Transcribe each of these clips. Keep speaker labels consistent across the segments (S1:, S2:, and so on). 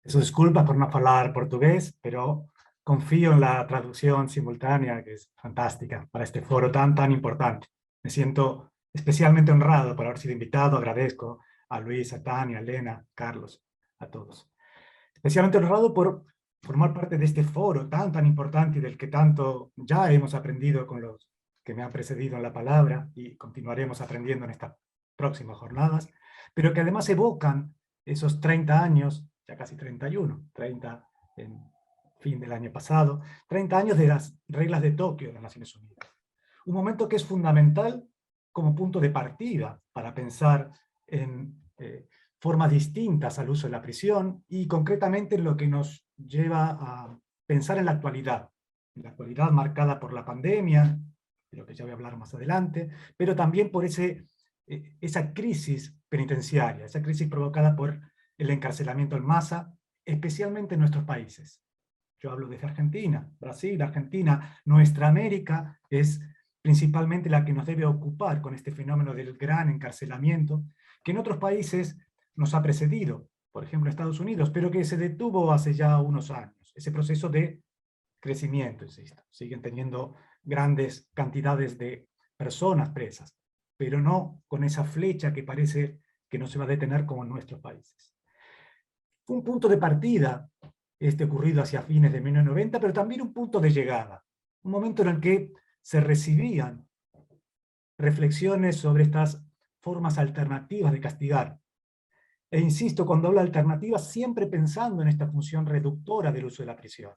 S1: Peço desculpas por no hablar portugués, pero confío en la traducción simultánea, que es fantástica para este foro tan importante. Me siento especialmente honrado por haber sido invitado. Agradezco a Luis, a Tania, a Elena, a Carlos, a todos. Especialmente honrado por formar parte de este foro tan importante y del que tanto ya hemos aprendido con los que me han precedido en la palabra y continuaremos aprendiendo en estas próximas jornadas, pero que además evocan esos 30 años, ya casi 31, 30 en fin del año pasado, 30 años de las reglas de Tokio de las Naciones Unidas. Un momento que es fundamental como punto de partida para pensar en formas distintas al uso de la prisión y concretamente en lo que nos lleva a pensar en la actualidad marcada por la pandemia, de lo que ya voy a hablar más adelante, pero también por esa crisis penitenciaria, esa crisis provocada por el encarcelamiento en masa, especialmente en nuestros países. Yo hablo desde Argentina, Brasil, Argentina. Nuestra América es principalmente la que nos debe ocupar con este fenómeno del gran encarcelamiento, que en otros países nos ha precedido, por ejemplo Estados Unidos, pero que se detuvo hace ya unos años. Ese proceso de crecimiento, insisto. Siguen teniendo grandes cantidades de personas presas, pero no con esa flecha que parece que no se va a detener como en nuestros países. Fue un punto de partida ocurrido hacia fines de 1990, pero también un punto de llegada. Un momento en el que se recibían reflexiones sobre estas formas alternativas de castigar. E insisto, cuando hablo de alternativas, siempre pensando en esta función reductora del uso de la prisión.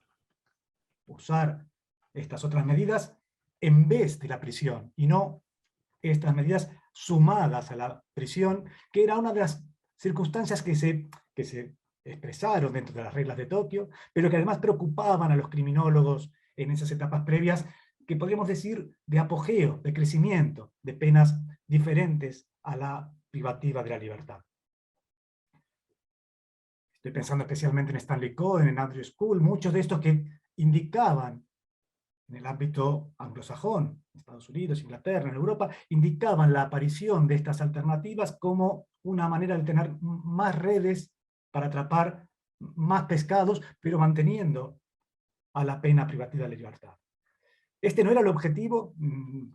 S1: Usar estas otras medidas en vez de la prisión, y no estas medidas sumadas a la prisión, que era una de las circunstancias que se expresaron dentro de las reglas de Tokio, pero que además preocupaban a los criminólogos en esas etapas previas, que podríamos decir de apogeo, de crecimiento, de penas diferentes a la privativa de la libertad. Estoy pensando especialmente en Stanley Cohen, en Andrew School, muchos de estos que indicaban en el ámbito anglosajón, Estados Unidos, Inglaterra, en Europa, indicaban la aparición de estas alternativas como una manera de tener más redes para atrapar más pescados, pero manteniendo a la pena privativa de la libertad. Este no era el objetivo,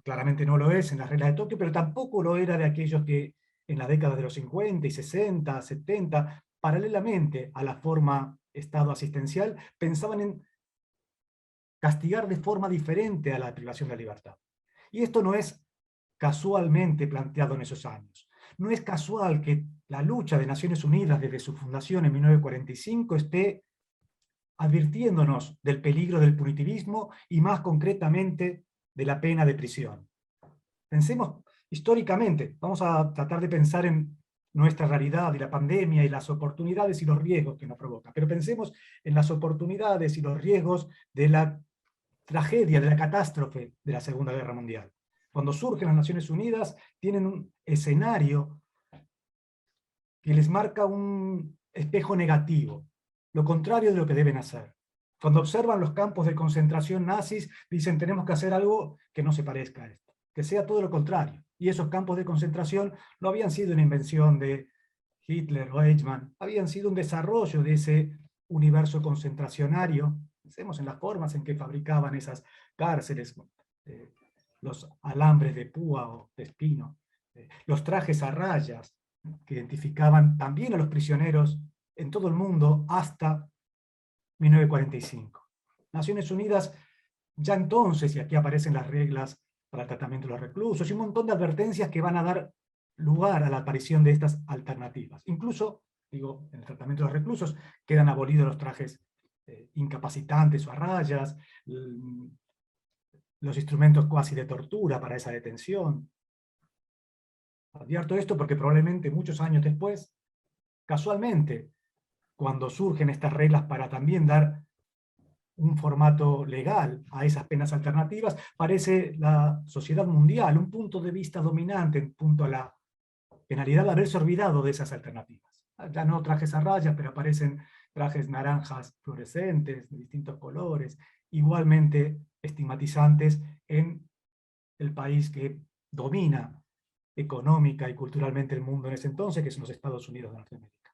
S1: claramente no lo es en las reglas de Tokio, pero tampoco lo era de aquellos que en la década de los 50 y 60, 70, paralelamente a la forma Estado asistencial, pensaban en castigar de forma diferente a la privación de la libertad. Y esto no es casualmente planteado en esos años. No es casual que la lucha de Naciones Unidas desde su fundación en 1945 esté advirtiéndonos del peligro del punitivismo y más concretamente de la pena de prisión. Pensemos históricamente, vamos a tratar de pensar en nuestra realidad y la pandemia y las oportunidades y los riesgos que nos provoca, pero pensemos en las oportunidades y los riesgos de la tragedia, de la catástrofe de la Segunda Guerra Mundial. Cuando surgen las Naciones Unidas, tienen un escenario que les marca un espejo negativo, lo contrario de lo que deben hacer. Cuando observan los campos de concentración nazis, dicen tenemos que hacer algo que no se parezca a esto, que sea todo lo contrario. Y esos campos de concentración no habían sido una invención de Hitler o Eichmann, habían sido un desarrollo de ese universo concentracionario. Pensemos en las formas en que fabricaban esas cárceles, los alambres de púa o de espino, los trajes a rayas, que identificaban también a los prisioneros en todo el mundo hasta 1945. Naciones Unidas ya entonces, y aquí aparecen las reglas para el tratamiento de los reclusos, y un montón de advertencias que van a dar lugar a la aparición de estas alternativas. Incluso, digo, en el tratamiento de los reclusos quedan abolidos los trajes incapacitantes o a rayas, los instrumentos cuasi de tortura para esa detención. Advierto esto porque probablemente muchos años después, casualmente, cuando surgen estas reglas para también dar un formato legal a esas penas alternativas, parece la sociedad mundial un punto de vista dominante en punto a la penalidad de haberse olvidado de esas alternativas. Ya no trajes a rayas, pero aparecen trajes naranjas fluorescentes, de distintos colores, igualmente estigmatizantes en el país que domina económica y culturalmente el mundo en ese entonces, que son los Estados Unidos de Norteamérica.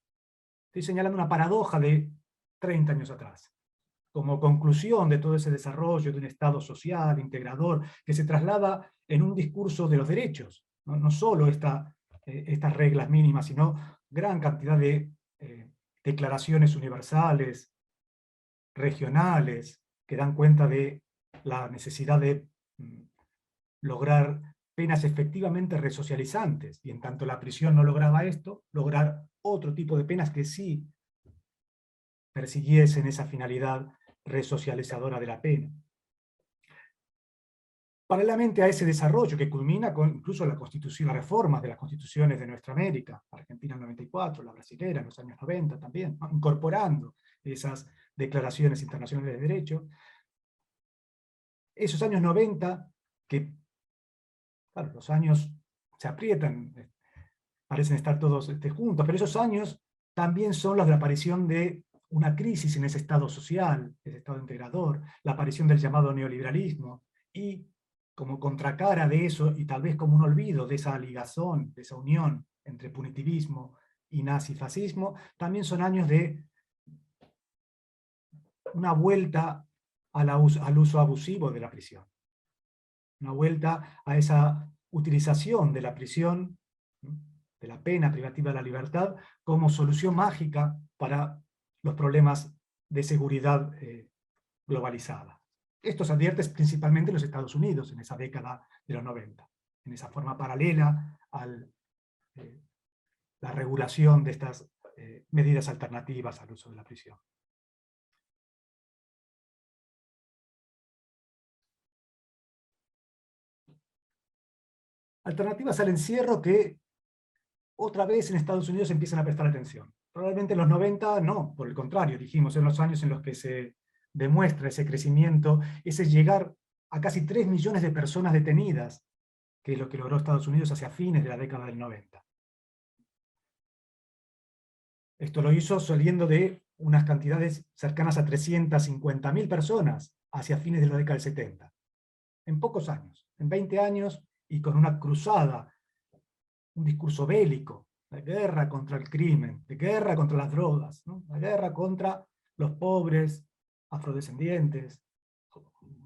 S1: Estoy señalando una paradoja de 30 años atrás, como conclusión de todo ese desarrollo de un Estado social, integrador, que se traslada en un discurso de los derechos, no solo estas reglas mínimas, sino gran cantidad de declaraciones universales, regionales, que dan cuenta de la necesidad de lograr penas efectivamente resocializantes, y en tanto la prisión no lograba esto, lograr otro tipo de penas que sí persiguiesen esa finalidad resocializadora de la pena. Paralelamente a ese desarrollo que culmina con incluso la constitución, las reformas de las constituciones de nuestra América, Argentina en 94, la brasilera en los años 90 también, ¿no? Incorporando esas declaraciones internacionales de derecho. Esos años 90, que claro, los años se aprietan, parecen estar todos juntos, pero esos años también son los de la aparición de una crisis en ese Estado social, ese Estado integrador, la aparición del llamado neoliberalismo, y como contracara de eso, y tal vez como un olvido de esa ligazón, de esa unión entre punitivismo y nazifascismo, también son años de una vuelta al uso abusivo de la prisión, una vuelta a esa utilización de la prisión, de la pena privativa de la libertad, como solución mágica para los problemas de seguridad globalizada. Esto se advierte principalmente en los Estados Unidos, en esa década de los 90, en esa forma paralela a la regulación de estas medidas alternativas al uso de la prisión. Alternativas al encierro que otra vez en Estados Unidos empiezan a prestar atención. Probablemente en los 90 no, por el contrario, dijimos, en los años en los que se demuestra ese crecimiento, ese llegar a casi 3 millones de personas detenidas, que es lo que logró Estados Unidos hacia fines de la década del 90. Esto lo hizo saliendo de unas cantidades cercanas a 350.000 personas hacia fines de la década del 70. En pocos años, en 20 años, y con una cruzada, un discurso bélico, la guerra contra el crimen, la guerra contra las drogas, ¿no? La guerra contra los pobres, afrodescendientes,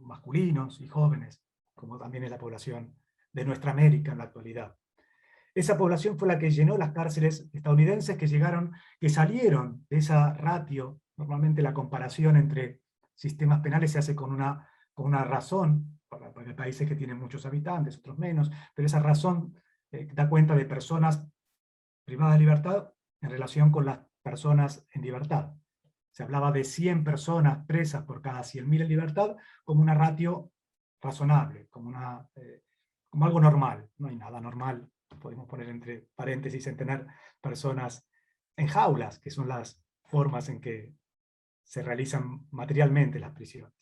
S1: masculinos y jóvenes, como también es la población de nuestra América en la actualidad. Esa población fue la que llenó las cárceles estadounidenses que salieron de esa ratio. Normalmente la comparación entre sistemas penales se hace con una razón, porque hay países que tienen muchos habitantes, otros menos, pero esa razón da cuenta de personas privadas de libertad en relación con las personas en libertad. Se hablaba de 100 personas presas por cada 100.000 en libertad como una ratio razonable, como algo normal. No hay nada normal, podemos poner entre paréntesis, en tener personas en jaulas, que son las formas en que se realizan materialmente las prisiones.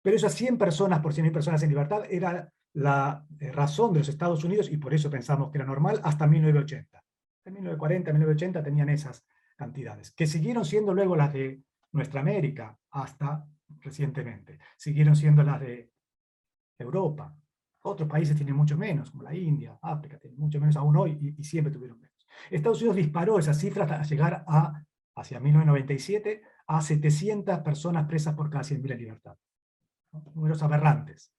S1: Pero esas 100 personas por 100.000 personas en libertad era la razón de los Estados Unidos, y por eso pensamos que era normal, hasta 1980. En 1940, 1980 tenían esas cantidades, que siguieron siendo luego las de nuestra América, hasta recientemente. Siguieron siendo las de Europa. Otros países tienen mucho menos, como la India, África, tienen mucho menos aún hoy, y siempre tuvieron menos. Estados Unidos disparó esas cifras hasta llegar hacia 1997, a 700 personas presas por cada 100.000 en libertad. Números aberrantes.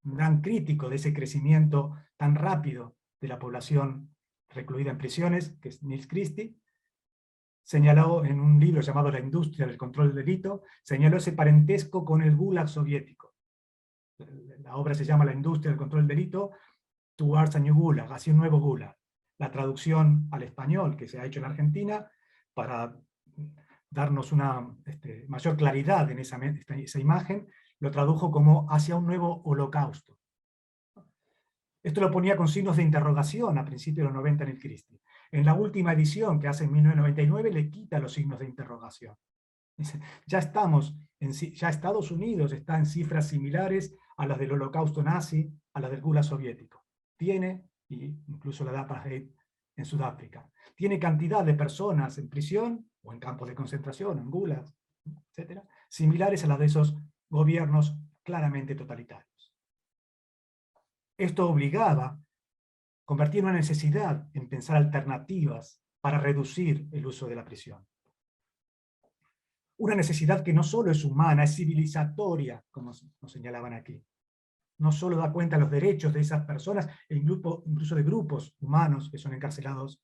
S1: Un gran crítico de ese crecimiento tan rápido de la población recluida en prisiones, que es Neil Christie, señaló en un libro llamado La industria del control del delito, señaló ese parentesco con el Gulag soviético. La obra se llama La industria del control del delito, Towards a New Gulag, hacia un nuevo Gulag. La traducción al español que se ha hecho en Argentina, para darnos una mayor claridad en esa imagen, lo tradujo como hacia un nuevo holocausto. Esto lo ponía con signos de interrogación a principios de los 90 en el Christie. En la última edición que hace en 1999 le quita los signos de interrogación. Dice, ya Estados Unidos está en cifras similares a las del holocausto nazi, a las del Gulag soviético. Tiene, y incluso la de apartheid en Sudáfrica, tiene cantidad de personas en prisión, o en campos de concentración, en Gulag, etc., similares a las de esos gobiernos claramente totalitarios. Esto obligaba, convertía en una necesidad en pensar alternativas para reducir el uso de la prisión. Una necesidad que no solo es humana, es civilizatoria, como nos señalaban aquí. No solo da cuenta de los derechos de esas personas, e incluso de grupos humanos que son encarcelados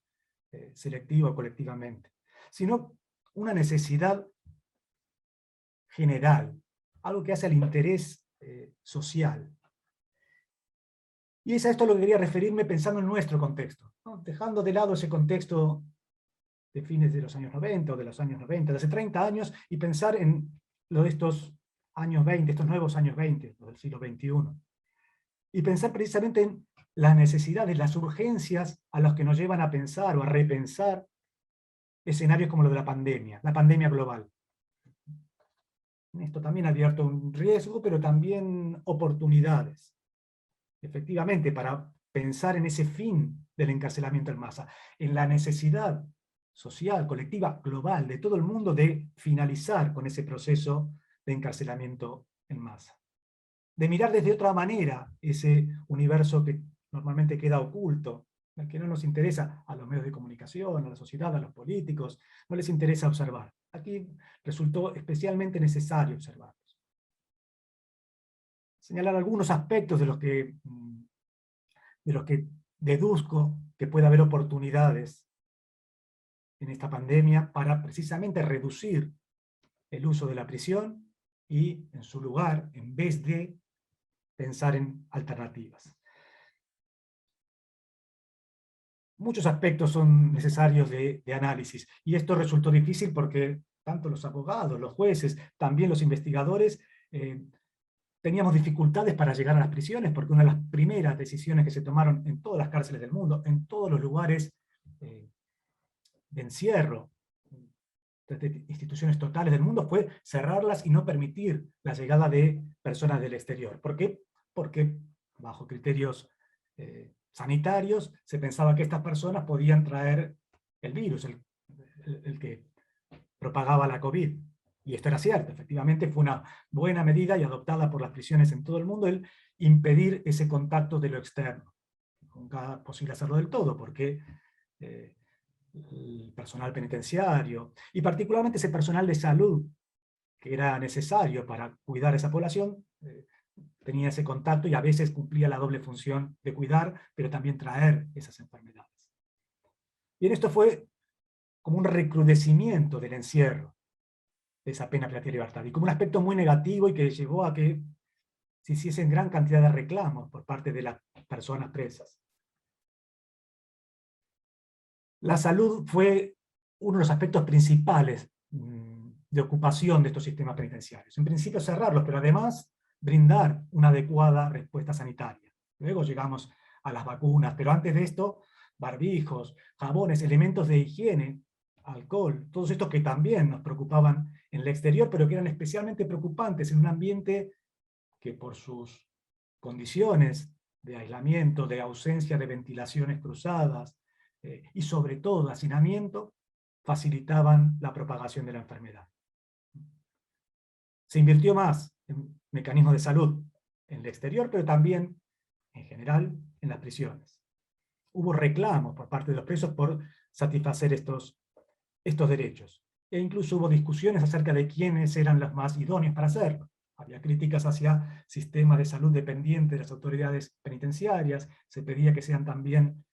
S1: selectivo o colectivamente, sino una necesidad general, algo que hace al interés social. Y es a esto a lo que quería referirme pensando en nuestro contexto, ¿no? Dejando de lado ese contexto de fines de los años 90 o de los años 90, de hace 30 años, y pensar en lo de estos años 20, estos nuevos años 20, los del siglo XXI. Y pensar precisamente en las necesidades, las urgencias a las que nos llevan a pensar o a repensar escenarios como lo de la pandemia global. Esto también ha abierto un riesgo, pero también oportunidades, efectivamente, para pensar en ese fin del encarcelamiento en masa, en la necesidad social, colectiva, global, de todo el mundo de finalizar con ese proceso de encarcelamiento en masa. De mirar desde otra manera ese universo que normalmente queda oculto, al que no nos interesa a los medios de comunicación, a la sociedad, a los políticos, no les interesa observar. Aquí resultó especialmente necesario observarlos. Señalar algunos aspectos de los que deduzco que puede haber oportunidades en esta pandemia para precisamente reducir el uso de la prisión y, en su lugar, en vez de pensar en alternativas. Muchos aspectos son necesarios de análisis, y esto resultó difícil porque tanto los abogados, los jueces, también los investigadores, teníamos dificultades para llegar a las prisiones, porque una de las primeras decisiones que se tomaron en todas las cárceles del mundo, en todos los lugares de encierro, de instituciones totales del mundo, fue cerrarlas y no permitir la llegada de personas del exterior. ¿Por qué? Porque bajo criterios sanitarios se pensaba que estas personas podían traer el virus, el que propagaba la COVID. Y esto era cierto, efectivamente fue una buena medida y adoptada por las prisiones en todo el mundo el impedir ese contacto de lo externo. Nunca es posible hacerlo del todo, porque el personal penitenciario, y particularmente ese personal de salud que era necesario para cuidar a esa población, tenía ese contacto y a veces cumplía la doble función de cuidar, pero también traer esas enfermedades. Y en esto fue como un recrudecimiento del encierro, de esa pena privativa de libertad, y como un aspecto muy negativo y que llevó a que se hiciesen gran cantidad de reclamos por parte de las personas presas. La salud fue uno de los aspectos principales de ocupación de estos sistemas penitenciarios. En principio cerrarlos, pero además brindar una adecuada respuesta sanitaria. Luego llegamos a las vacunas, pero antes de esto, barbijos, jabones, elementos de higiene, alcohol, todos estos que también nos preocupaban en el exterior, pero que eran especialmente preocupantes en un ambiente que por sus condiciones de aislamiento, de ausencia de ventilaciones cruzadas, y sobre todo de hacinamiento, facilitaban la propagación de la enfermedad. Se invirtió más en mecanismos de salud en el exterior, pero también, en general, en las prisiones. Hubo reclamos por parte de los presos por satisfacer estos derechos. E incluso hubo discusiones acerca de quiénes eran los más idóneos para hacerlo. Había críticas hacia sistemas de salud dependientes de las autoridades penitenciarias, se pedía que sean también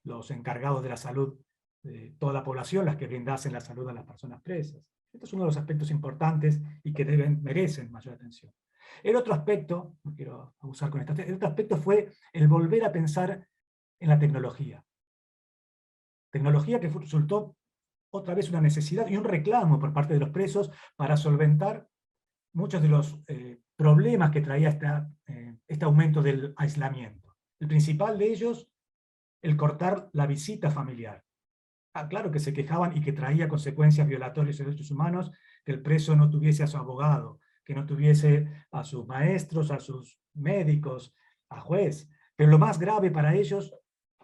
S1: los encargados de la salud de toda la población las que brindasen la salud a las personas presas. Este es uno de los aspectos importantes y que merecen mayor atención. El otro aspecto, no quiero abusar con esto, el otro aspecto fue el volver a pensar en la tecnología. Tecnología que resultó otra vez una necesidad y un reclamo por parte de los presos para solventar muchos de los problemas que traía este aumento del aislamiento. El principal de ellos, el cortar la visita familiar. Claro que se quejaban y que traía consecuencias violatorias de derechos humanos, que el preso no tuviese a su abogado, que no tuviese a sus maestros, a sus médicos, a juez. Pero lo más grave para ellos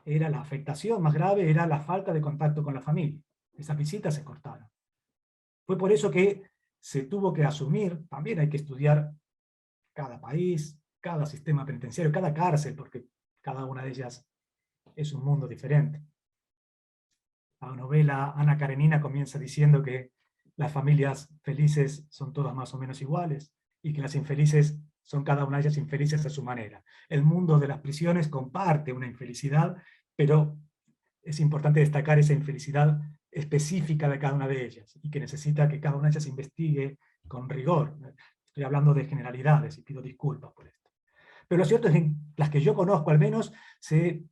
S1: era la afectación, más grave era la falta de contacto con la familia. Esas visitas se cortaron. Fue por eso que se tuvo que asumir, también hay que estudiar cada país, cada sistema penitenciario, cada cárcel, porque cada una de ellas es un mundo diferente. La novela Ana Karenina comienza diciendo que las familias felices son todas más o menos iguales, y que las infelices son cada una de ellas infelices a su manera. El mundo de las prisiones comparte una infelicidad, pero es importante destacar esa infelicidad específica de cada una de ellas, y que necesita que cada una de ellas investigue con rigor. Estoy hablando de generalidades y pido disculpas por esto. Pero lo cierto es que en las que yo conozco al menos se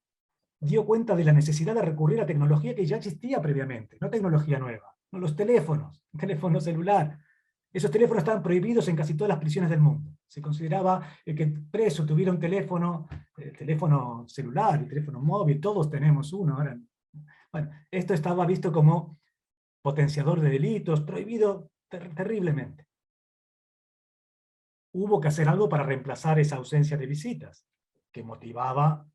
S1: dio cuenta de la necesidad de recurrir a tecnología que ya existía previamente, no tecnología nueva. No, los teléfonos, teléfono celular. Esos teléfonos estaban prohibidos en casi todas las prisiones del mundo. Se consideraba que el preso tuviera un teléfono, teléfono celular, el teléfono móvil, todos tenemos uno. Ahora, bueno, esto estaba visto como potenciador de delitos, prohibido terriblemente. Hubo que hacer algo para reemplazar esa ausencia de visitas, que motivaba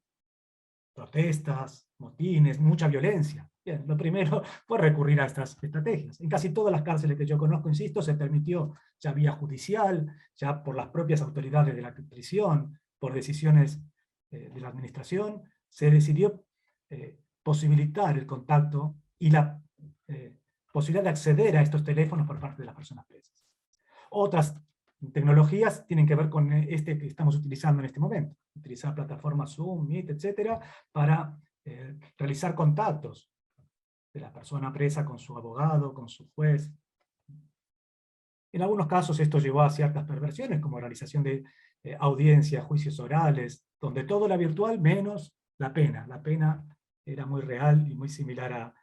S1: protestas, motines, mucha violencia. Bien, lo primero fue recurrir a estas estrategias. En casi todas las cárceles que yo conozco, insisto, se permitió ya vía judicial, ya por las propias autoridades de la prisión, por decisiones de la administración, se decidió posibilitar el contacto y la posibilidad de acceder a estos teléfonos por parte de las personas presas. Otras tecnologías tienen que ver con este que estamos utilizando en este momento. Utilizar plataformas Zoom, Meet, etcétera, para realizar contactos de la persona presa con su abogado, con su juez. En algunos casos esto llevó a ciertas perversiones, como realización de audiencias, juicios orales, donde todo era virtual menos la pena. La pena era muy real y muy similar a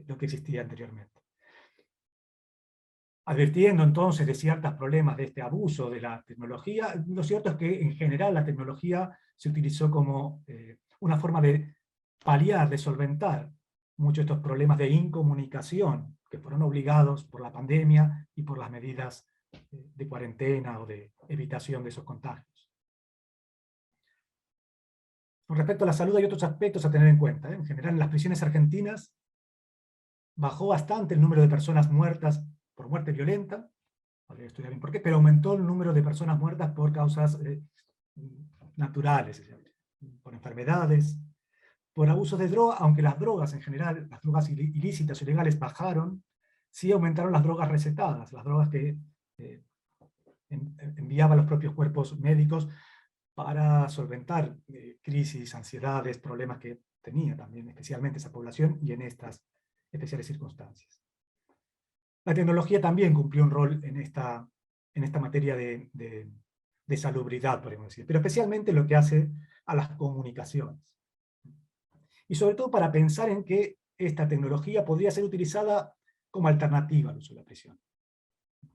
S1: lo que existía anteriormente. Advirtiendo entonces de ciertos problemas de este abuso de la tecnología, lo cierto es que en general la tecnología se utilizó como una forma de paliar, de solventar muchos de estos problemas de incomunicación que fueron obligados por la pandemia y por las medidas de cuarentena o de evitación de esos contagios. Con respecto a la salud hay otros aspectos a tener en cuenta. En general en las prisiones argentinas bajó bastante el número de personas muertas por muerte violenta, habría que estudiar bien por qué, pero aumentó el número de personas muertas por causas naturales, por enfermedades, por abusos de droga, aunque las drogas en general, las drogas ilícitas o ilegales bajaron, sí aumentaron las drogas recetadas, las drogas que enviaban los propios cuerpos médicos para solventar crisis, ansiedades, problemas que tenía también especialmente esa población y en estas especiales circunstancias. La tecnología también cumplió un rol en esta materia de salubridad, podemos decir, pero especialmente lo que hace a las comunicaciones. Y sobre todo para pensar en que esta tecnología podría ser utilizada como alternativa al uso de la prisión.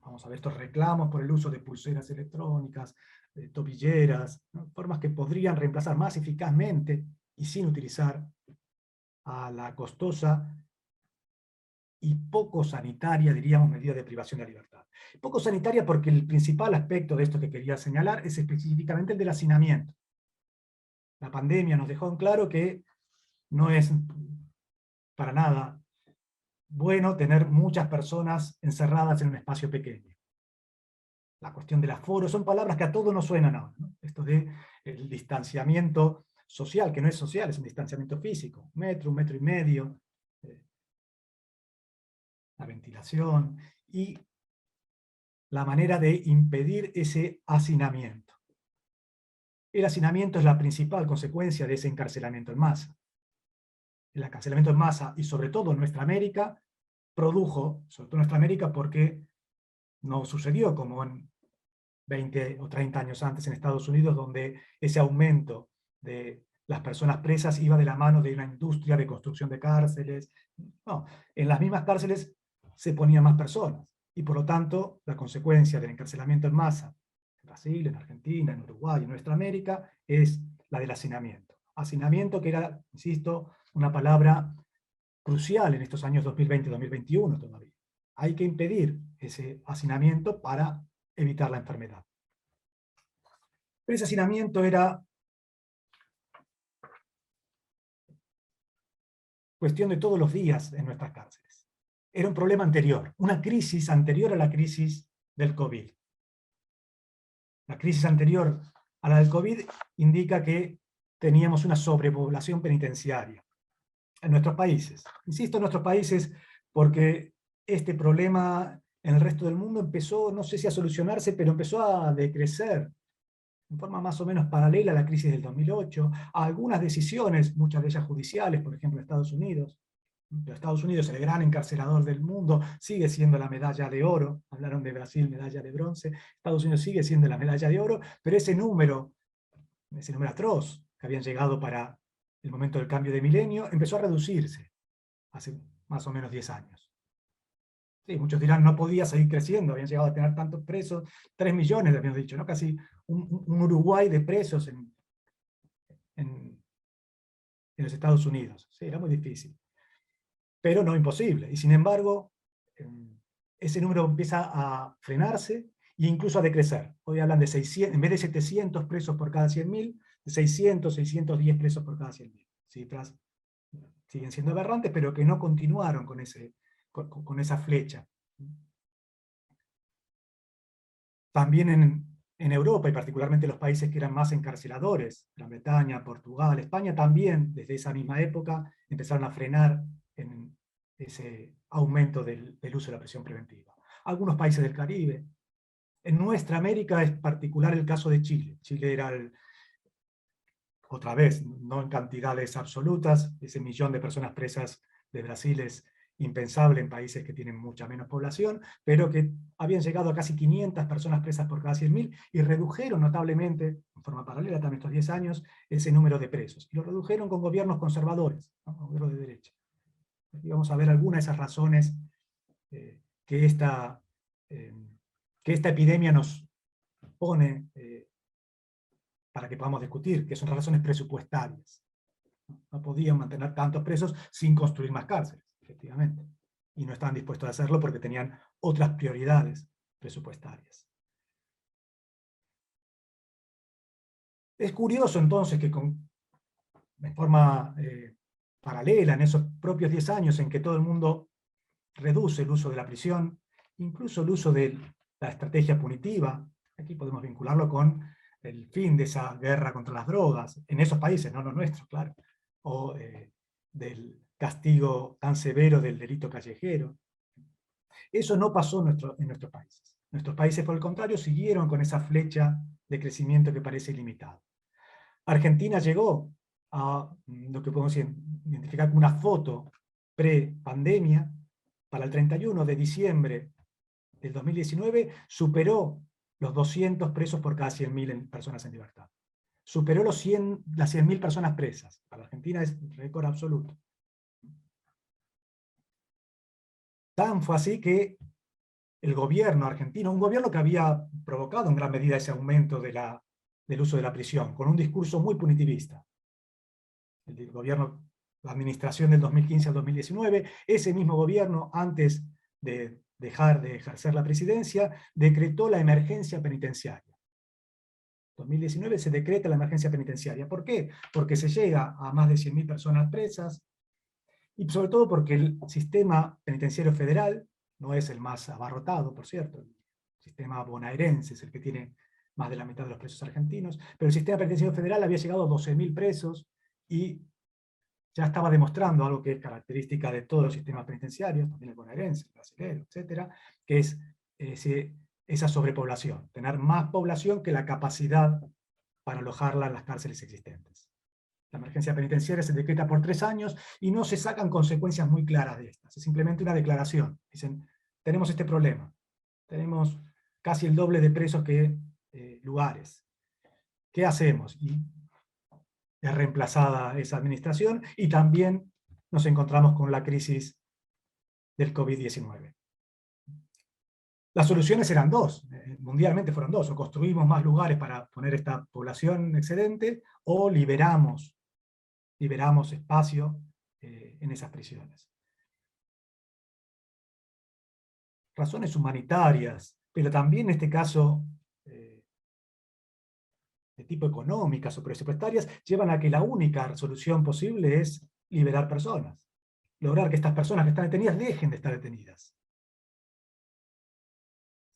S1: Vamos a ver estos reclamos por el uso de pulseras electrónicas, de tobilleras, ¿no? Formas que podrían reemplazar más eficazmente y sin utilizar a la costosa y poco sanitaria, diríamos, medida de privación de libertad. Poco sanitaria porque el principal aspecto de esto que quería señalar es específicamente el del hacinamiento. La pandemia nos dejó en claro que no es para nada bueno tener muchas personas encerradas en un espacio pequeño. La cuestión del aforo, son palabras que a todos nos suenan ahora, ¿no? Esto de el distanciamiento social, que no es social, es un distanciamiento físico, un metro y medio, la ventilación, y la manera de impedir ese hacinamiento. El hacinamiento es la principal consecuencia de ese encarcelamiento en masa. El encarcelamiento en masa, y sobre todo en nuestra América, produjo, sobre todo en nuestra América, porque no sucedió como en 20 o 30 años antes en Estados Unidos, donde ese aumento de las personas presas iba de la mano de una industria de construcción de cárceles. No, en las mismas cárceles se ponían más personas, y por lo tanto la consecuencia del encarcelamiento en masa en Brasil, en Argentina, en Uruguay, en nuestra América, es la del hacinamiento. Hacinamiento que era, insisto, una palabra crucial en estos años 2020-2021 todavía. Hay que impedir ese hacinamiento para evitar la enfermedad. Pero ese hacinamiento era cuestión de todos los días en nuestras cárceles. Era un problema anterior, una crisis anterior a la crisis del COVID. La crisis anterior a la del COVID indica que teníamos una sobrepoblación penitenciaria en nuestros países. Insisto en nuestros países porque este problema en el resto del mundo empezó, no sé si a solucionarse, pero empezó a decrecer en forma más o menos paralela a la crisis del 2008, a algunas decisiones, muchas de ellas judiciales, por ejemplo, en Estados Unidos. Pero Estados Unidos, el gran encarcelador del mundo, sigue siendo la medalla de oro. Hablaron de Brasil, medalla de bronce. Estados Unidos sigue siendo la medalla de oro, pero ese número atroz que habían llegado para el momento del cambio de milenio, empezó a reducirse hace más o menos 10 años. Sí, muchos dirán, no podía seguir creciendo, habían llegado a tener tantos presos, 3 millones, habíamos dicho, ¿no? Casi un Uruguay de presos en los Estados Unidos. Sí, era muy difícil, pero no imposible. Y sin embargo, ese número empieza a frenarse e incluso a decrecer. Hoy hablan de 600, en vez de 700 presos por cada 100.000, de 600, 610 presos por cada 100.000. Cifras siguen siendo aberrantes, pero que no continuaron con esa flecha. También en Europa, y particularmente los países que eran más encarceladores, Gran Bretaña, Portugal, España, también desde esa misma época empezaron a frenar en ese aumento del uso de la prisión preventiva. Algunos países del Caribe. En nuestra América es particular el caso de Chile. Chile era, otra vez, no en cantidades absolutas, ese millón de personas presas de Brasil es impensable en países que tienen mucha menos población, pero que habían llegado a casi 500 personas presas por cada 100.000 y redujeron notablemente, en forma paralela también estos 10 años, ese número de presos. Y lo redujeron con gobiernos conservadores, ¿no? Gobiernos de derecha. Y vamos a ver algunas de esas razones que esta epidemia nos pone para que podamos discutir, que son razones presupuestarias. No podían mantener tantos presos sin construir más cárceles, efectivamente. Y no estaban dispuestos a hacerlo porque tenían otras prioridades presupuestarias. Es curioso entonces que en forma paralela, en esos propios 10 años en que todo el mundo reduce el uso de la prisión, incluso el uso de la estrategia punitiva, aquí podemos vincularlo con el fin de esa guerra contra las drogas, en esos países, no los nuestros, claro, o del castigo tan severo del delito callejero. Eso no pasó en nuestros países. Nuestros países, por el contrario, siguieron con esa flecha de crecimiento que parece ilimitada. Argentina llegó a lo que podemos identificar como una foto pre-pandemia. Para el 31 de diciembre del 2019 superó los 200 presos por cada 100.000 personas en libertad. Superó las 100.000 personas presas. Para Argentina es un récord absoluto. Tan fue así que el gobierno argentino, un gobierno que había provocado en gran medida ese aumento del uso de la prisión, con un discurso muy punitivista. El gobierno, la administración del 2015 al 2019, ese mismo gobierno, antes de dejar de ejercer la presidencia, decretó la emergencia penitenciaria. En 2019 se decreta la emergencia penitenciaria. ¿Por qué? Porque se llega a más de 100.000 personas presas, y sobre todo porque el sistema penitenciario federal no es el más abarrotado, por cierto. El sistema bonaerense es el que tiene más de la mitad de los presos argentinos, pero el sistema penitenciario federal había llegado a 12.000 presos y ya estaba demostrando algo que es característica de todos los sistemas penitenciarios, también el bonaerense, el brasileño, etcétera, que es esa sobrepoblación, tener más población que la capacidad para alojarla en las cárceles existentes. La emergencia penitenciaria se decreta por 3 años y no se sacan consecuencias muy claras de estas. Es simplemente una declaración. Dicen, tenemos este problema. Tenemos casi el doble de presos que lugares. ¿Qué hacemos? Y es reemplazada esa administración y también nos encontramos con la crisis del COVID-19. Las soluciones eran dos, mundialmente fueron dos: o construimos más lugares para poner esta población excedente, o liberamos espacio en esas prisiones. Razones humanitarias, pero también en este caso de tipo económicas o presupuestarias, llevan a que la única solución posible es liberar personas. Lograr que estas personas que están detenidas dejen de estar detenidas.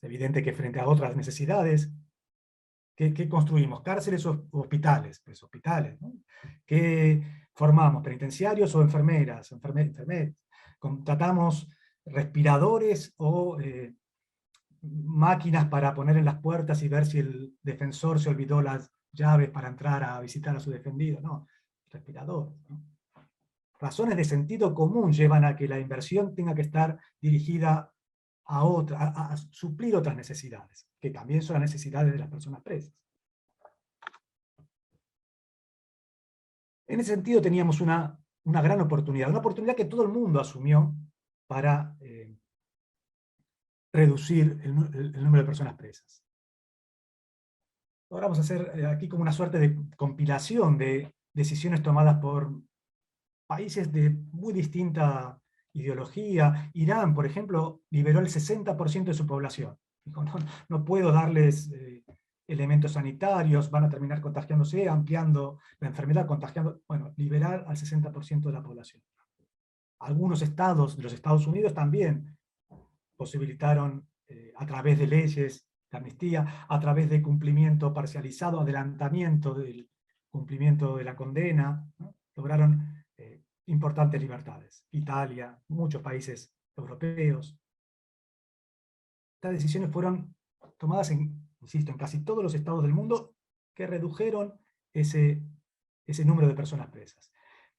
S1: Es evidente que frente a otras necesidades, ¿qué construimos? ¿Cárceles o hospitales? Pues hospitales, ¿no? ¿Qué formamos? ¿Penitenciarios o enfermeras? Enfermeras. ¿Contratamos respiradores o máquinas para poner en las puertas y ver si el defensor se olvidó las llaves para entrar a visitar a su defendido. No, respirador, ¿no? Razones de sentido común llevan a que la inversión tenga que estar dirigida a suplir otras necesidades, que también son las necesidades de las personas presas. En ese sentido teníamos una gran oportunidad, una oportunidad que todo el mundo asumió para reducir el número de personas presas. Ahora vamos a hacer aquí como una suerte de compilación de decisiones tomadas por países de muy distinta ideología. Irán, por ejemplo, liberó el 60% de su población. Dijo, no, no puedo darles elementos sanitarios, van a terminar contagiándose, ampliando la enfermedad, contagiando. Bueno, liberar al 60% de la población. Algunos estados de los Estados Unidos también posibilitaron a través de leyes de amnistía, a través de cumplimiento parcializado, adelantamiento del cumplimiento de la condena, ¿no? Lograron importantes libertades. Italia, muchos países europeos. Estas decisiones fueron tomadas, insisto, en casi todos los estados del mundo que redujeron ese número de personas presas.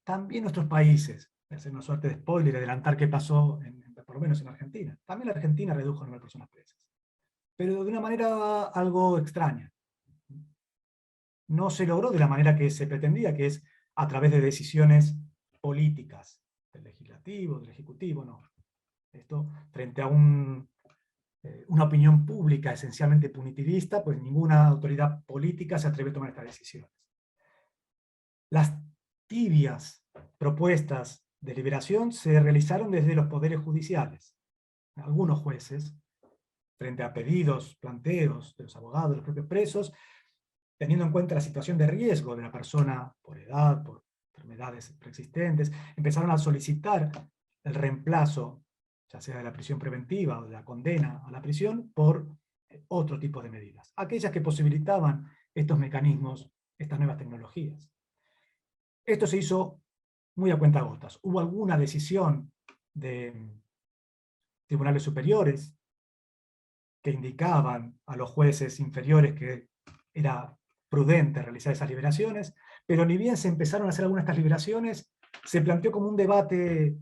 S1: También nuestros países, voy a hacer una suerte de spoiler, adelantar qué pasó, por lo menos en Argentina. También la Argentina redujo el número de personas presas, pero de una manera algo extraña. No se logró de la manera que se pretendía, que es a través de decisiones políticas, del legislativo, del ejecutivo, no. Esto, frente a una opinión pública esencialmente punitivista, pues ninguna autoridad política se atreve a tomar estas decisiones. Las tibias propuestas de liberación se realizaron desde los poderes judiciales. Algunos jueces, frente a pedidos, planteos de los abogados, de los propios presos, teniendo en cuenta la situación de riesgo de la persona por edad, por enfermedades preexistentes, empezaron a solicitar el reemplazo, ya sea de la prisión preventiva o de la condena a la prisión, por otro tipo de medidas, aquellas que posibilitaban estos mecanismos, estas nuevas tecnologías. Esto se hizo muy a cuentagotas. Hubo alguna decisión de tribunales superiores que indicaban a los jueces inferiores que era prudente realizar esas liberaciones, pero ni bien se empezaron a hacer algunas de estas liberaciones, se planteó como un debate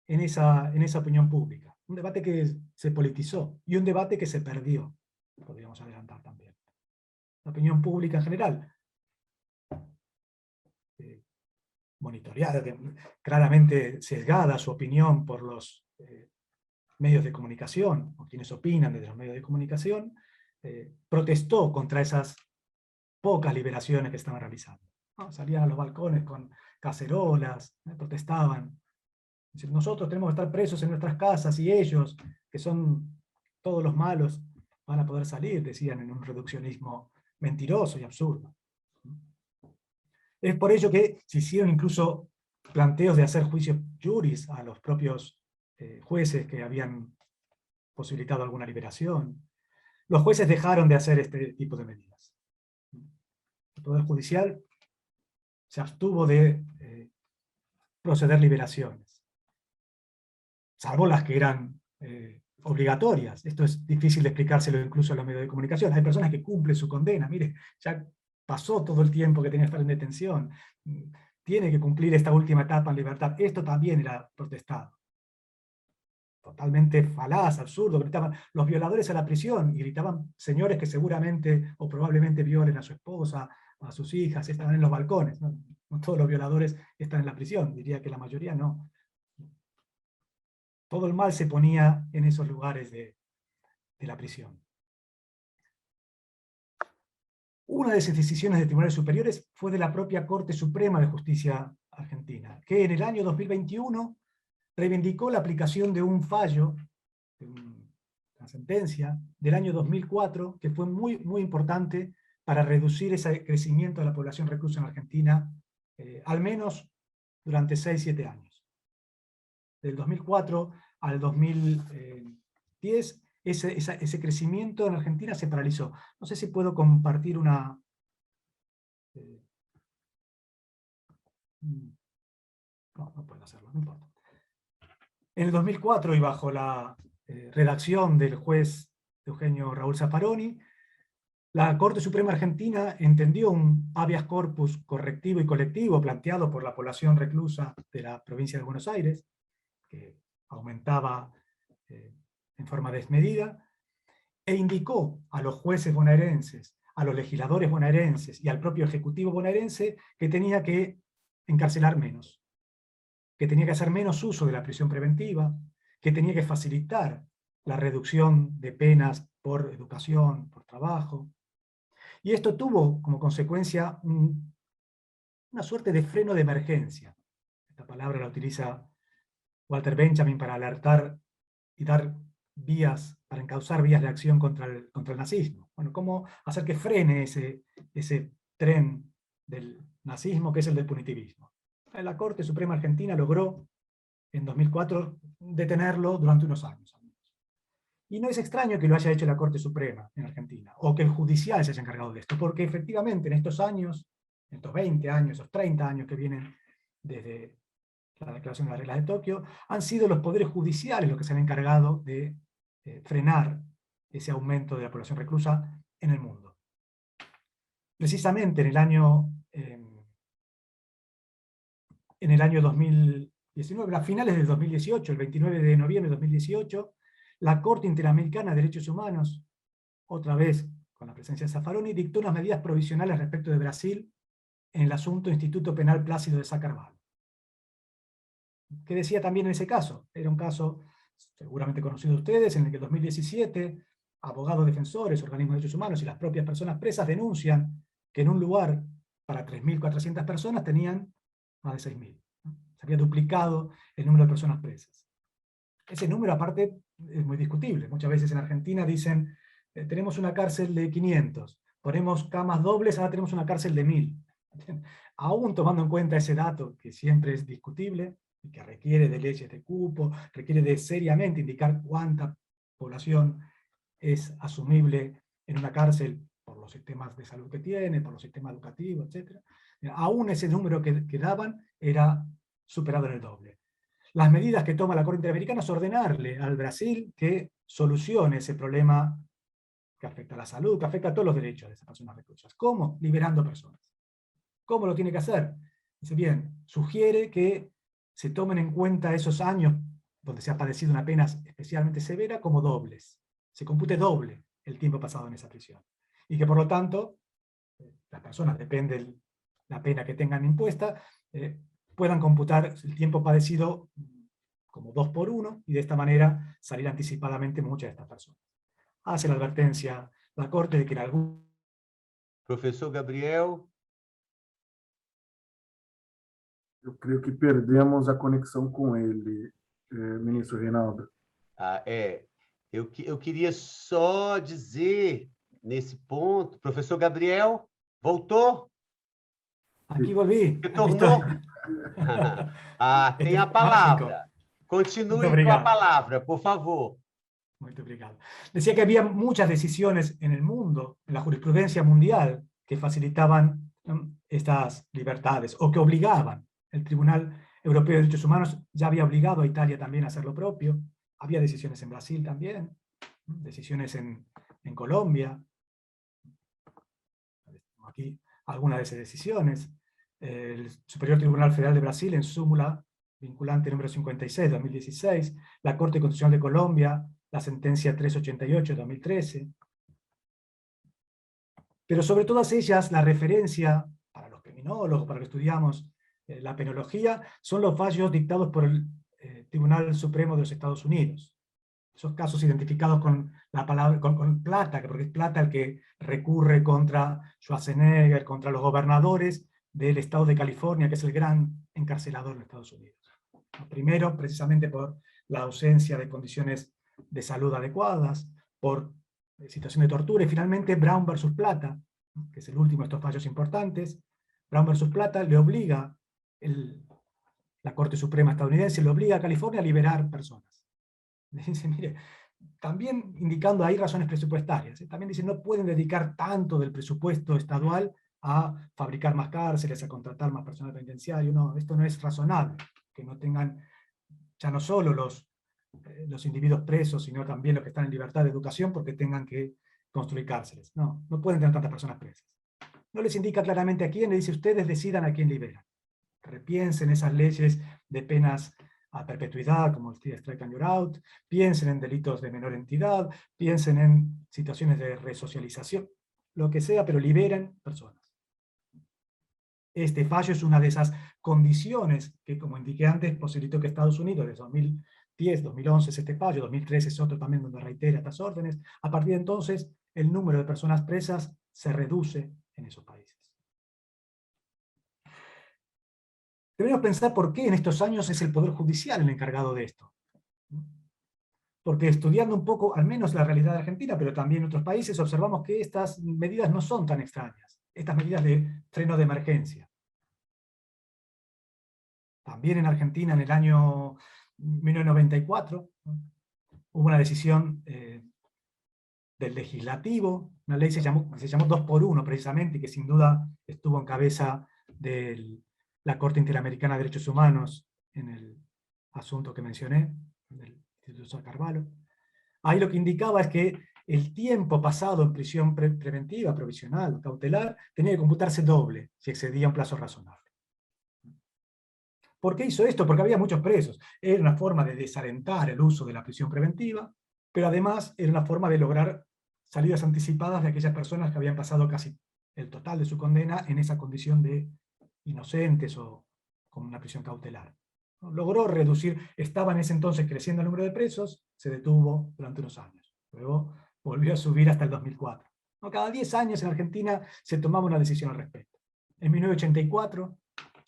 S1: en esa opinión pública. Un debate que se politizó y un debate que se perdió, podríamos adelantar también. La opinión pública en general, monitoreada, claramente sesgada su opinión por los medios de comunicación, o quienes opinan desde los medios de comunicación, protestó contra esas pocas liberaciones que estaban realizando, ¿no? Salían a los balcones con cacerolas, protestaban. Nosotros tenemos que estar presos en nuestras casas y ellos, que son todos los malos, van a poder salir, decían en un reduccionismo mentiroso y absurdo. Es por ello que se hicieron incluso planteos de hacer juicios juris a los propios jueces que habían posibilitado alguna liberación. Los jueces dejaron de hacer este tipo de medidas. El Poder Judicial se abstuvo de proceder liberaciones, salvo las que eran obligatorias. Esto es difícil de explicárselo incluso a los medios de comunicación. Hay personas que cumplen su condena, mire, ya pasó todo el tiempo que tenía que estar en detención, tiene que cumplir esta última etapa en libertad. Esto también era protestado. Totalmente falaz, absurdo, gritaban los violadores a la prisión, y gritaban señores que seguramente o probablemente violen a su esposa, a sus hijas, estaban en los balcones. No, no todos los violadores están en la prisión, diría que la mayoría no. Todo el mal se ponía en esos lugares de la prisión. Una de esas decisiones de tribunales superiores fue de la propia Corte Suprema de Justicia Argentina, que en el año 2021 reivindicó la aplicación de un fallo, de una sentencia del año 2004, que fue muy, muy importante para reducir ese crecimiento de la población reclusa en Argentina, al menos durante 6-7 años. Del 2004 al 2010, ese crecimiento en Argentina se paralizó. No sé si puedo compartir una... no puedo hacerlo, no importa. En el 2004, y bajo la redacción del juez Eugenio Raúl Zaffaroni, la Corte Suprema Argentina entendió un habeas corpus correctivo y colectivo planteado por la población reclusa de la provincia de Buenos Aires, que aumentaba en forma desmedida, e indicó a los jueces bonaerenses, a los legisladores bonaerenses y al propio Ejecutivo bonaerense que tenía que encarcelar menos, que tenía que hacer menos uso de la prisión preventiva, que tenía que facilitar la reducción de penas por educación, por trabajo. Y esto tuvo como consecuencia una suerte de freno de emergencia. Esta palabra la utiliza Walter Benjamin para alertar y dar vías, para encauzar vías de acción contra el nazismo. Bueno, cómo hacer que frene ese tren del nazismo, que es el del punitivismo. La Corte Suprema Argentina logró en 2004 detenerlo durante unos años. Y no es extraño que lo haya hecho la Corte Suprema en Argentina, o que el judicial se haya encargado de esto, porque efectivamente en estos años, en estos 20 años, esos 30 años que vienen desde la Declaración de las Reglas de Tokio, han sido los poderes judiciales los que se han encargado de frenar ese aumento de la población reclusa en el mundo. Precisamente en el año 2019, a finales del 2018, el 29 de noviembre de 2018, la Corte Interamericana de Derechos Humanos, otra vez con la presencia de Zaffaroni, dictó unas medidas provisionales respecto de Brasil en el asunto Instituto Penal Plácido de Sá Carvalho. ¿Qué decía también en ese caso? Era un caso seguramente conocido de ustedes, en el que en 2017 abogados defensores, organismos de derechos humanos y las propias personas presas denuncian que en un lugar para 3.400 personas tenían más de 6.000. ¿No? Se había duplicado el número de personas presas. Ese número, aparte, es muy discutible. Muchas veces en Argentina dicen, tenemos una cárcel de 500, ponemos camas dobles, ahora tenemos una cárcel de 1.000. Aún tomando en cuenta ese dato, que siempre es discutible, y que requiere de leyes de cupo, requiere de seriamente indicar cuánta población es asumible en una cárcel por los sistemas de salud que tiene, por los sistemas educativos, etc. Aún ese número que daban era superado en el doble. Las medidas que toma la Corte Interamericana es ordenarle al Brasil que solucione ese problema que afecta a la salud, que afecta a todos los derechos de esas personas reclusas. ¿Cómo? Liberando personas. ¿Cómo lo tiene que hacer? Dice, bien, sugiere que se tomen en cuenta esos años donde se ha padecido una pena especialmente severa como dobles. Se compute doble el tiempo pasado en esa prisión. Y que por lo tanto, las personas, depende de la pena que tengan impuesta, puedan computar el tiempo padecido como 2 por 1, y de esta manera salir anticipadamente muchas de estas personas. Hace la advertencia la Corte de que en algún...
S2: Professor Gabriel.
S3: Eu creio que perdemos a conexão com ele, ministro Reinaldo.
S2: Eu queria só dizer, nesse ponto, professor Gabriel, voltou?
S1: Aquí volví.
S2: Retornou? Tem a palavra. Continue com a palavra, por favor.
S1: Muy obrigado. Decía que había muchas decisiones en el mundo, en la jurisprudencia mundial, que facilitaban estas libertades, o que obligaban. El Tribunal Europeo de Derechos Humanos ya había obligado a Italia también a hacer lo propio. Había decisiones en Brasil también, decisiones en Colombia. Aquí algunas de esas decisiones. El Superior Tribunal Federal de Brasil, en súmula vinculante número 56 de 2016, la Corte Constitucional de Colombia, la sentencia 388 de 2013. Pero sobre todas ellas, la referencia para los criminólogos, para los que estudiamos la penología, son los fallos dictados por el Tribunal Supremo de los Estados Unidos. Esos casos identificados con la palabra, con Plata, porque es Plata el que recurre contra Schwarzenegger, contra los gobernadores del estado de California, que es el gran encarcelador de Estados Unidos. Primero, precisamente por la ausencia de condiciones de salud adecuadas, por situación de tortura, y finalmente Brown versus Plata, que es el último de estos fallos importantes. Brown versus Plata le obliga, la Corte Suprema estadounidense le obliga a California a liberar personas. Dice, mire, también indicando ahí razones presupuestarias, también dice, no pueden dedicar tanto del presupuesto estadual a fabricar más cárceles, a contratar más personal penitenciario, no, esto no es razonable, que no tengan ya no solo los los individuos presos, sino también los que están en libertad de educación porque tengan que construir cárceles. No, no pueden tener tantas personas presas. No les indica claramente a quién, le dice ustedes decidan a quién liberan. Repiensen esas leyes de penas a perpetuidad, como el Strike and You're Out, piensen en delitos de menor entidad, piensen en situaciones de resocialización, lo que sea, pero liberen personas. Este fallo es una de esas condiciones que, como indiqué antes, posibilitó que Estados Unidos, desde 2010, 2011 es este fallo, 2013 es otro también donde reitera estas órdenes, a partir de entonces el número de personas presas se reduce en esos países. Debemos pensar por qué en estos años es el Poder Judicial el encargado de esto. Porque estudiando un poco, al menos la realidad de Argentina, pero también en otros países, observamos que estas medidas no son tan extrañas. Estas medidas de freno de emergencia. También en Argentina, en el año 1994, hubo una decisión del legislativo, una ley que se llamó 2x1 precisamente, y que sin duda estuvo en cabeza de la Corte Interamericana de Derechos Humanos en el asunto que mencioné, del Instituto Carvalho. Ahí lo que indicaba es que el tiempo pasado en prisión preventiva, provisional, cautelar, tenía que computarse doble si excedía un plazo razonable. ¿Por qué hizo esto? Porque había muchos presos. Era una forma de desalentar el uso de la prisión preventiva, pero además era una forma de lograr salidas anticipadas de aquellas personas que habían pasado casi el total de su condena en esa condición de inocentes o con una prisión cautelar. Logró reducir, estaba en ese entonces creciendo el número de presos, se detuvo durante unos años. Luego volvió a subir hasta el 2004. Cada 10 años en Argentina se tomaba una decisión al respecto. En 1984,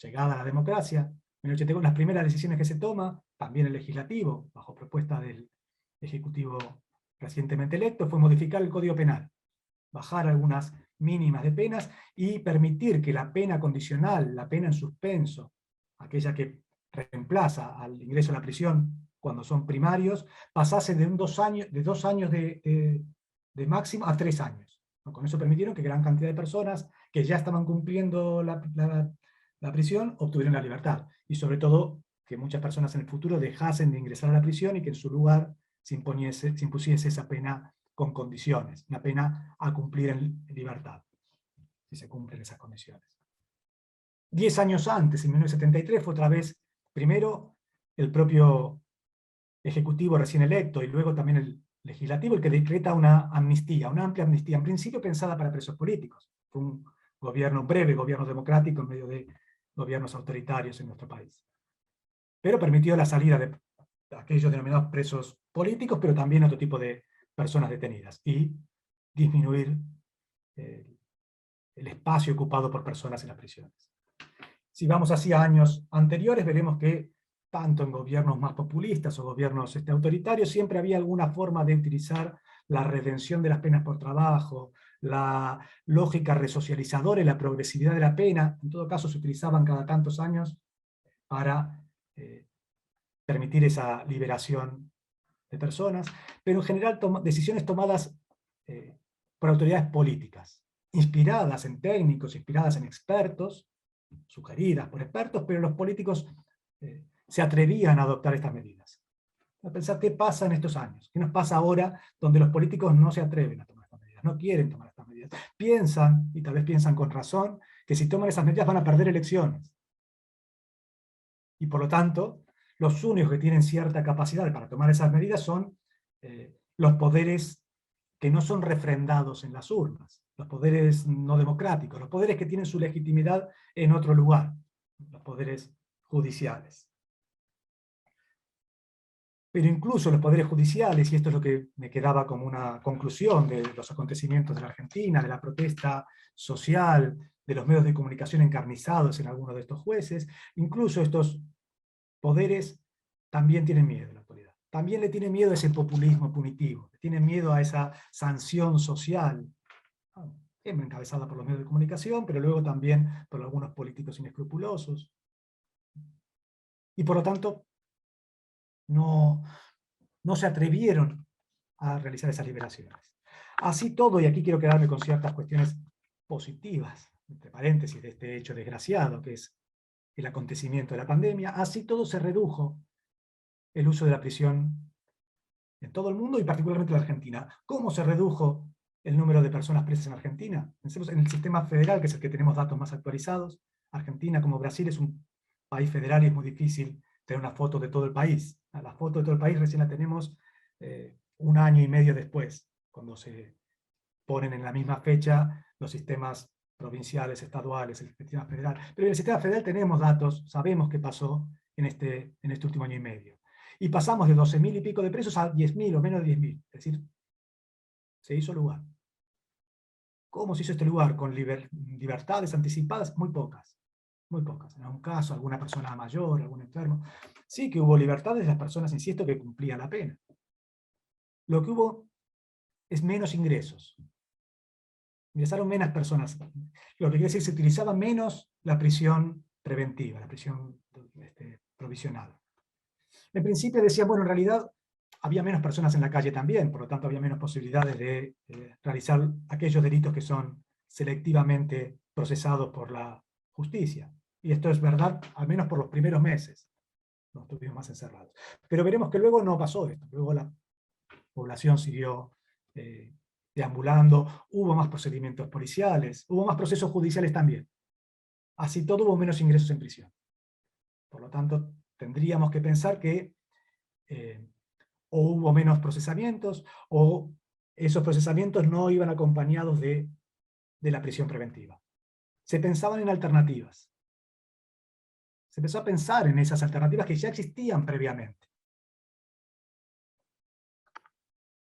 S1: llegada a la democracia, las primeras decisiones que se toma, también el legislativo, bajo propuesta del ejecutivo recientemente electo, fue modificar el Código Penal, bajar algunas mínimas de penas y permitir que la pena condicional, la pena en suspenso, aquella que reemplaza al ingreso a la prisión cuando son primarios, pasase de 2 años, de máximo a 3 años. Con eso permitieron que gran cantidad de personas que ya estaban cumpliendo la prisión obtuvieron la libertad. Y sobre todo, que muchas personas en el futuro dejasen de ingresar a la prisión y que en su lugar se impusiese esa pena con condiciones, una pena a cumplir en libertad, si se cumplen esas condiciones. 10 años antes, en 1973, fue otra vez, primero, el propio ejecutivo recién electo y luego también el legislativo el que decreta una amnistía, una amplia amnistía, en principio pensada para presos políticos. Fue un breve gobierno democrático en medio de gobiernos autoritarios en nuestro país. Pero permitió la salida de aquellos denominados presos políticos, pero también otro tipo de personas detenidas, y disminuir el espacio ocupado por personas en las prisiones. Si vamos hacia años anteriores, veremos que tanto en gobiernos más populistas o gobiernos autoritarios, siempre había alguna forma de utilizar la redención de las penas por trabajo, la lógica resocializadora y la progresividad de la pena. En todo caso, se utilizaban cada tantos años para permitir esa liberación de personas, pero en general decisiones tomadas por autoridades políticas, inspiradas en técnicos, inspiradas en expertos, sugeridas por expertos, pero los políticos se atrevían a adoptar estas medidas. A pensar qué pasa en estos años, qué nos pasa ahora donde los políticos no se atreven a tomar estas medidas, no quieren tomar estas medidas. Piensan, y tal vez piensan con razón, que si toman esas medidas van a perder elecciones. Y por lo tanto, los únicos que tienen cierta capacidad para tomar esas medidas son los poderes que no son refrendados en las urnas, los poderes no democráticos, los poderes que tienen su legitimidad en otro lugar, los poderes judiciales. Pero incluso los poderes judiciales, y esto es lo que me quedaba como una conclusión de los acontecimientos de la Argentina, de la protesta social, de los medios de comunicación encarnizados en algunos de estos jueces, incluso estos poderes también tienen miedo en la actualidad. También le tienen miedo a ese populismo punitivo, le tienen miedo a esa sanción social, siempre encabezada por los medios de comunicación, pero luego también por algunos políticos inescrupulosos. Y por lo tanto, no se atrevieron a realizar esas liberaciones. Así todo, y aquí quiero quedarme con ciertas cuestiones positivas, entre paréntesis, de este hecho desgraciado, que es el acontecimiento de la pandemia, así todo se redujo el uso de la prisión en todo el mundo y particularmente en la Argentina. ¿Cómo se redujo el número de personas presas en Argentina? Pensemos en el sistema federal, que es el que tenemos datos más actualizados. Argentina, como Brasil, es un país federal y es muy difícil tener una foto de todo el país. La foto de todo el país recién la tenemos 1 año y medio después, cuando se ponen en la misma fecha los sistemas provinciales, estaduales, el sistema federal. Pero en el sistema federal tenemos datos, sabemos qué pasó en este último año y medio. Y pasamos de 12.000 y pico de presos a 10.000 o menos de 10.000. Es decir, se hizo lugar. ¿Cómo se hizo este lugar? Con libertades anticipadas, muy pocas. Muy pocas. En algún caso, alguna persona mayor, algún enfermo. Sí que hubo libertades de las personas, insisto, que cumplían la pena. Lo que hubo es menos ingresos. Ingresaron menos personas. Lo que quiere decir, se utilizaba menos la prisión preventiva, la prisión provisional. En principio decía, bueno, en realidad había menos personas en la calle también, por lo tanto había menos posibilidades de realizar aquellos delitos que son selectivamente procesados por la justicia. Y esto es verdad, al menos por los primeros meses. No estuvimos más encerrados. Pero veremos que luego no pasó esto. Luego la población siguió deambulando, hubo más procedimientos policiales, hubo más procesos judiciales también. Así todo hubo menos ingresos en prisión. Por lo tanto, tendríamos que pensar que o hubo menos procesamientos, o esos procesamientos no iban acompañados de la prisión preventiva. Se pensaban en alternativas. Se empezó a pensar en esas alternativas que ya existían previamente.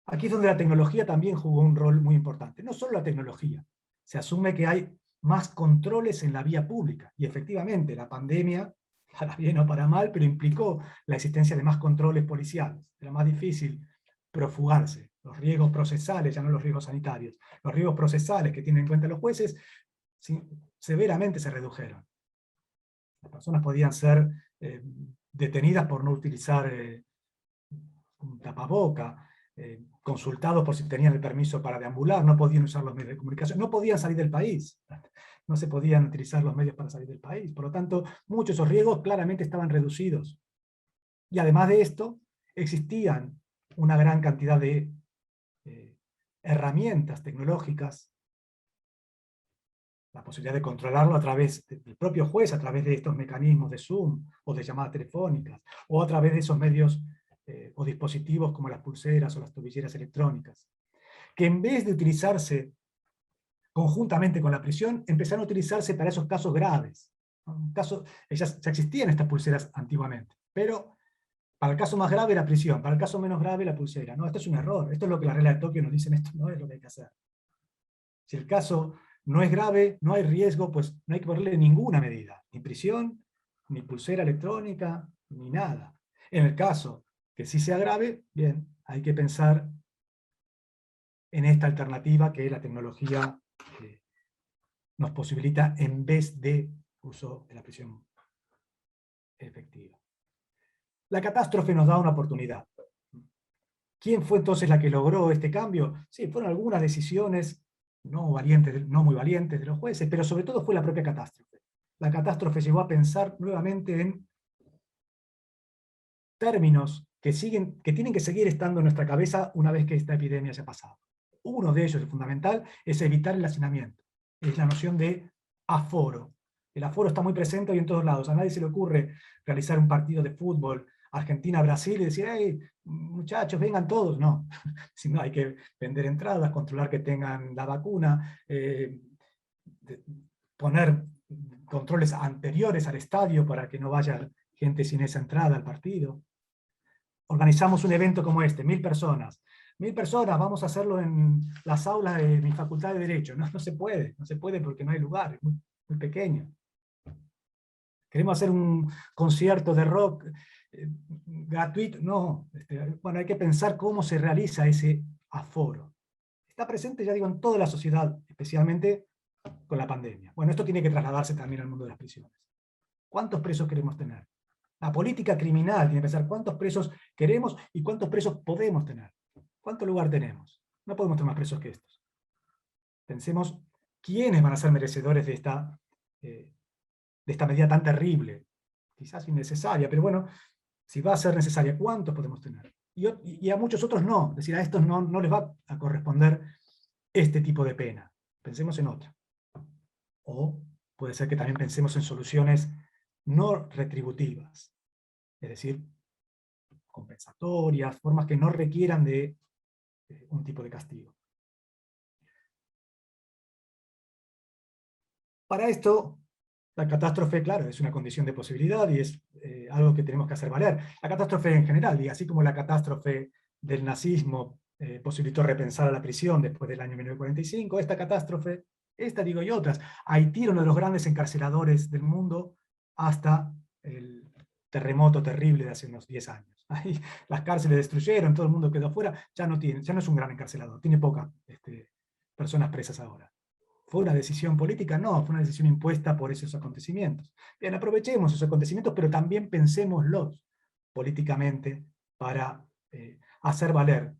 S1: Aquí es donde la tecnología también jugó un rol muy importante. No solo la tecnología. Se asume que hay más controles en la vía pública. Y efectivamente, la pandemia, para bien o para mal, pero implicó la existencia de más controles policiales. Era más difícil profugarse. Los riesgos procesales, ya no los riesgos sanitarios, los riesgos procesales que tienen en cuenta los jueces, severamente se redujeron. Las personas podían ser detenidas por no utilizar un tapaboca, consultados por si tenían el permiso para deambular, no podían usar los medios de comunicación, no podían salir del país, no se podían utilizar los medios para salir del país. Por lo tanto, muchos de esos riesgos claramente estaban reducidos. Y además de esto, existían una gran cantidad de herramientas tecnológicas, la posibilidad de controlarlo a través del propio juez, a través de estos mecanismos de Zoom, o de llamadas telefónicas, o a través de esos medios o dispositivos como las pulseras o las tobilleras electrónicas, que en vez de utilizarse conjuntamente con la prisión, empezaron a utilizarse para esos casos graves. Ya existían estas pulseras antiguamente, pero para el caso más grave la prisión, para el caso menos grave la pulsera. No, esto es un error, esto es lo que las reglas de Tokio nos dicen, esto no es lo que hay que hacer. Si el caso no es grave, no hay riesgo, pues no hay que ponerle ninguna medida, ni prisión, ni pulsera electrónica, ni nada. En el caso que sí sea grave, bien, hay que pensar en esta alternativa que la tecnología nos posibilita en vez de uso de la prisión efectiva. La catástrofe nos da una oportunidad. ¿Quién fue entonces la que logró este cambio? Sí, fueron algunas decisiones no muy valientes de los jueces, pero sobre todo fue la propia catástrofe. La catástrofe llevó a pensar nuevamente en términos que tienen que seguir estando en nuestra cabeza una vez que esta epidemia haya pasado. Uno de ellos, el fundamental, es evitar el hacinamiento. Es la noción de aforo. El aforo está muy presente hoy en todos lados. A nadie se le ocurre realizar un partido de fútbol Argentina-Brasil y decir, hey, muchachos, vengan todos. No, sino hay que vender entradas, controlar que tengan la vacuna, poner controles anteriores al estadio para que no vaya gente sin esa entrada al partido. Organizamos un evento como este, 1.000 personas. 1.000 personas, vamos a hacerlo en las aulas de mi facultad de Derecho. No, no se puede porque no hay lugar, es muy, muy pequeño. Queremos hacer un concierto de rock gratuito, no. Bueno, hay que pensar cómo se realiza ese aforo. Está presente, ya digo, en toda la sociedad, especialmente con la pandemia. Bueno, esto tiene que trasladarse también al mundo de las prisiones. ¿Cuántos presos queremos tener? La política criminal tiene que pensar cuántos presos queremos y cuántos presos podemos tener. ¿Cuánto lugar tenemos? No podemos tener más presos que estos. Pensemos quiénes van a ser merecedores de esta medida tan terrible, quizás innecesaria, pero bueno, si va a ser necesaria, ¿cuántos podemos tener? y a muchos otros no. Es decir, a estos no les va a corresponder este tipo de pena. Pensemos en otra. O puede ser que también pensemos en soluciones no retributivas, es decir, compensatorias, formas que no requieran de un tipo de castigo. Para esto, la catástrofe, claro, es una condición de posibilidad y es algo que tenemos que hacer valer. La catástrofe en general, y así como la catástrofe del nazismo posibilitó repensar a la prisión después del año 1945, esta catástrofe, esta digo y otras, Haití era uno de los grandes encarceladores del mundo hasta el terremoto terrible de hace unos 10 años. Ahí las cárceles destruyeron, todo el mundo quedó afuera, ya no es un gran encarcelador, tiene pocas personas presas ahora. ¿Fue una decisión política? No, fue una decisión impuesta por esos acontecimientos. Bien, aprovechemos esos acontecimientos, pero también pensémoslos políticamente para hacer valer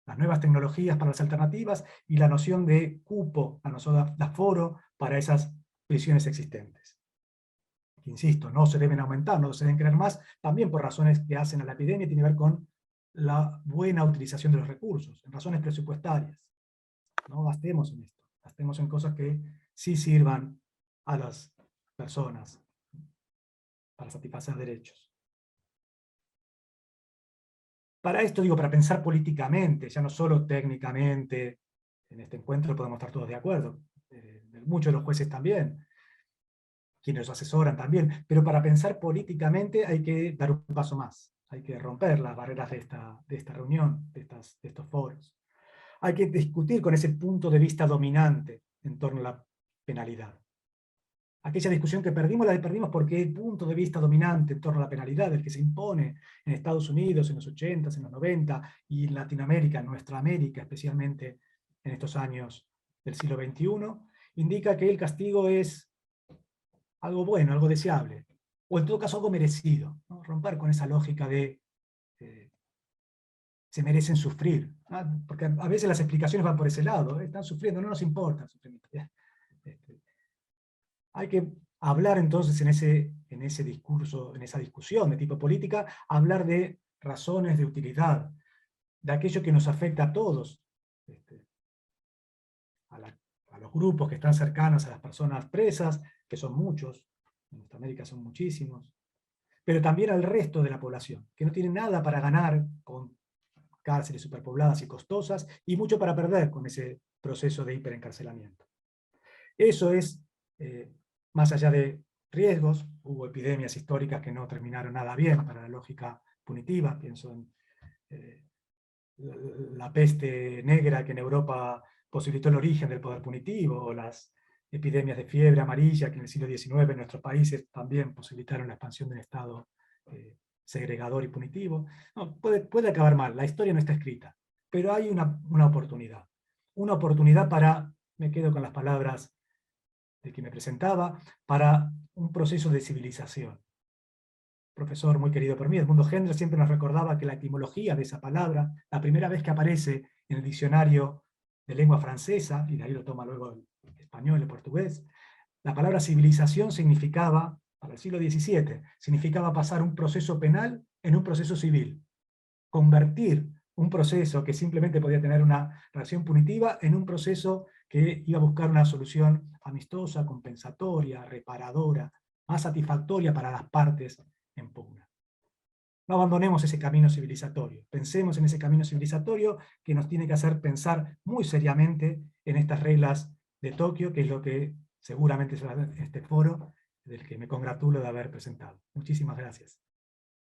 S1: las nuevas tecnologías para las alternativas y la noción de cupo, la noción de aforo para esas prisiones existentes. Insisto, no se deben aumentar, no se deben crear más, también por razones que hacen a la epidemia, tiene que ver con la buena utilización de los recursos, en razones presupuestarias. No gastemos en esto, gastemos en cosas que sí sirvan a las personas para satisfacer derechos. Para esto digo, para pensar políticamente, ya no solo técnicamente, en este encuentro podemos estar todos de acuerdo, muchos de los jueces también, quienes los asesoran también, pero para pensar políticamente hay que dar un paso más, hay que romper las barreras de esta reunión, de estos foros. Hay que discutir con ese punto de vista dominante en torno a la penalidad. Aquella discusión que perdimos, la perdimos porque el punto de vista dominante en torno a la penalidad, el que se impone en Estados Unidos en los 80, en los 90, y en Latinoamérica, en nuestra América, especialmente en estos años del siglo XXI, indica que el castigo es algo bueno, algo deseable, o en todo caso algo merecido, ¿no? Romper con esa lógica de se merecen sufrir, ¿no? Porque a veces las explicaciones van por ese lado, están sufriendo, no nos importa el sufrimiento. Hay que hablar entonces en ese discurso, en esa discusión de tipo política, hablar de razones de utilidad, de aquello que nos afecta a todos, a los grupos que están cercanos a las personas presas, que son muchos, en Norteamérica son muchísimos, pero también al resto de la población, que no tiene nada para ganar con cárceles superpobladas y costosas, y mucho para perder con ese proceso de hiperencarcelamiento. Eso es, más allá de riesgos, hubo epidemias históricas que no terminaron nada bien para la lógica punitiva, pienso en la peste negra que en Europa posibilitó el origen del poder punitivo, o las epidemias de fiebre amarilla que en el siglo XIX en nuestros países también posibilitaron la expansión del Estado segregador y punitivo. No, puede acabar mal, la historia no está escrita, pero hay una oportunidad para, me quedo con las palabras de quien me presentaba, para un proceso de civilización. Profesor muy querido por mí, Edmundo Gendra, siempre nos recordaba que la etimología de esa palabra, la primera vez que aparece en el diccionario de lengua francesa, y de ahí lo toma luego el español, el portugués, la palabra civilización significaba, para el siglo XVII, significaba pasar un proceso penal en un proceso civil. Convertir un proceso que simplemente podía tener una reacción punitiva en un proceso que iba a buscar una solución amistosa, compensatoria, reparadora, más satisfactoria para las partes en pugna. No abandonemos ese camino civilizatorio, pensemos en ese camino civilizatorio que nos tiene que hacer pensar muy seriamente en estas reglas de Tokio, que es lo que seguramente será este foro del que me congratulo de haber presentado. Muchísimas gracias.